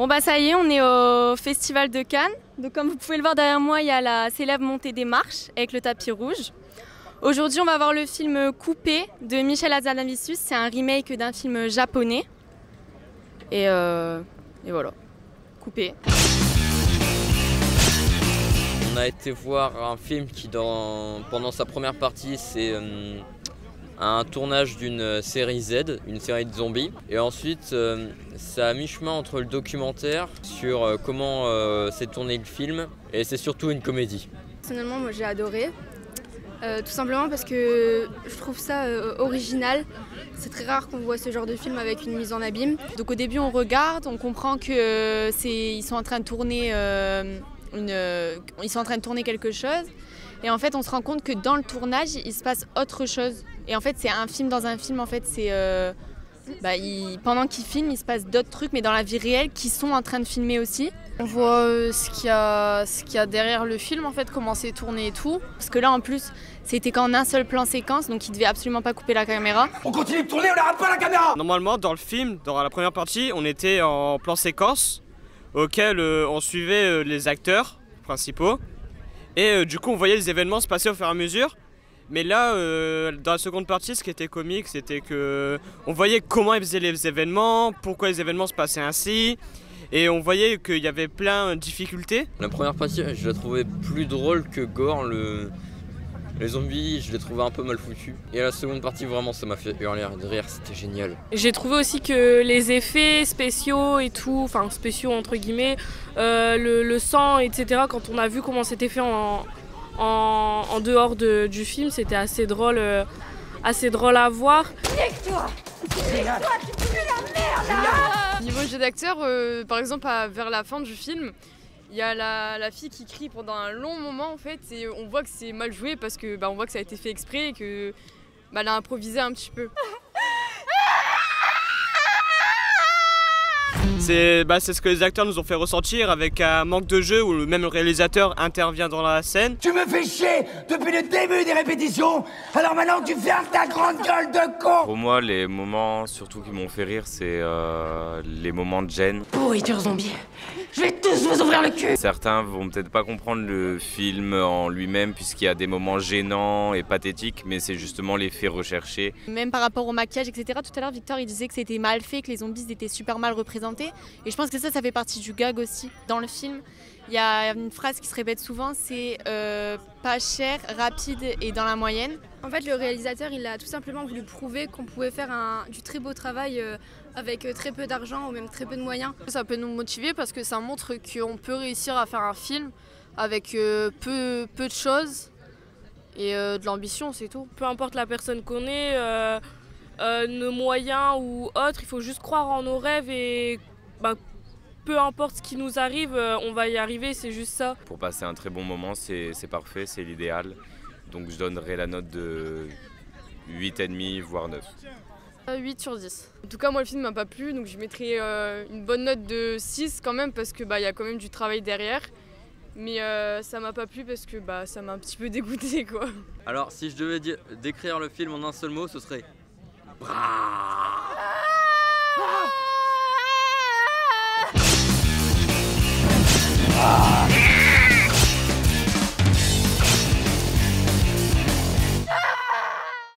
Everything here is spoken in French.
Bon bah ça y est, on est au Festival de Cannes. Donc comme vous pouvez le voir derrière moi, il y a la célèbre montée des marches avec le tapis rouge. Aujourd'hui, on va voir le film Coupé de Michel Hazanavicius. C'est un remake d'un film japonais. Et voilà, Coupé. On a été voir un film qui, pendant sa première partie, c'est un tournage d'une série Z, une série de zombies. Et ensuite, ça a mi-chemin entre le documentaire sur comment s'est tourné le film. Et c'est surtout une comédie. Personnellement, moi j'ai adoré. Tout simplement parce que je trouve ça original. C'est très rare qu'on voit ce genre de film avec une mise en abîme. Donc au début, on regarde, on comprend qu'ils sont en train de tourner ils sont en train de tourner quelque chose. Et en fait, on se rend compte que dans le tournage, il se passe autre chose. Et en fait, c'est un film dans un film. En fait, c'est pendant qu'ils filment, il se passe d'autres trucs, mais dans la vie réelle, qui sont en train de filmer aussi. On voit ce qu'il y a derrière le film, en fait, comment c'est tourné et tout. Parce que là, en plus, c'était qu'en un seul plan séquence, donc il devait absolument pas couper la caméra. On continue de tourner, on n'arrête pas la caméra! Normalement, dans le film, dans la première partie, on était en plan séquence, auquel on suivait les acteurs principaux. Et du coup, on voyait les événements se passer au fur et à mesure. Mais là, dans la seconde partie, ce qui était comique, c'était que on voyait comment ils faisaient les événements, pourquoi les événements se passaient ainsi. Et on voyait qu'il y avait plein de difficultés. La première partie, je la trouvais plus drôle que gore. Les zombies, je les trouvais un peu mal foutus. Et la seconde partie, vraiment, ça m'a fait hurler de rire, c'était génial. J'ai trouvé aussi que les effets spéciaux et tout, enfin spéciaux entre guillemets, le sang, etc., quand on a vu comment c'était fait en dehors du film, c'était assez drôle à voir. Nique-toi, tu pues la merde là. Niveau jeu d'acteur, par exemple vers la fin du film, il y a la fille qui crie pendant un long moment en fait, et on voit que c'est mal joué parce que on voit que ça a été fait exprès et que elle a improvisé un petit peu. C'est ce que les acteurs nous ont fait ressentir avec un manque de jeu où même le réalisateur intervient dans la scène. Tu me fais chier depuis le début des répétitions, alors maintenant tu fermes ta grande gueule de con! Pour moi, les moments surtout qui m'ont fait rire, c'est les moments de gêne. Pourriture zombie, je vais tous vous ouvrir le cul! Certains vont peut-être pas comprendre le film en lui-même puisqu'il y a des moments gênants et pathétiques, mais c'est justement l'effet recherché. Même par rapport au maquillage, etc. Tout à l'heure, Victor, il disait que c'était mal fait, que les zombies étaient super mal représentés. Et je pense que ça fait partie du gag aussi. Dans le film, il y a une phrase qui se répète souvent, c'est pas cher, rapide et dans la moyenne. En fait, le réalisateur, il a tout simplement voulu prouver qu'on pouvait faire du très beau travail avec très peu d'argent ou même très peu de moyens. Ça peut nous motiver parce que ça montre qu'on peut réussir à faire un film avec peu de choses et de l'ambition, c'est tout. Peu importe la personne qu'on est, nos moyens ou autres, il faut juste croire en nos rêves et peu importe ce qui nous arrive, on va y arriver, c'est juste ça. Pour passer un très bon moment, c'est parfait, c'est l'idéal. Donc je donnerai la note de 8,5 voire 9. 8 sur 10. En tout cas, moi le film m'a pas plu, donc je mettrai une bonne note de 6 quand même parce que y a quand même du travail derrière. Mais ça m'a pas plu parce que ça m'a un petit peu dégoûté quoi. Alors si je devais décrire le film en un seul mot, ce serait... Brrrr.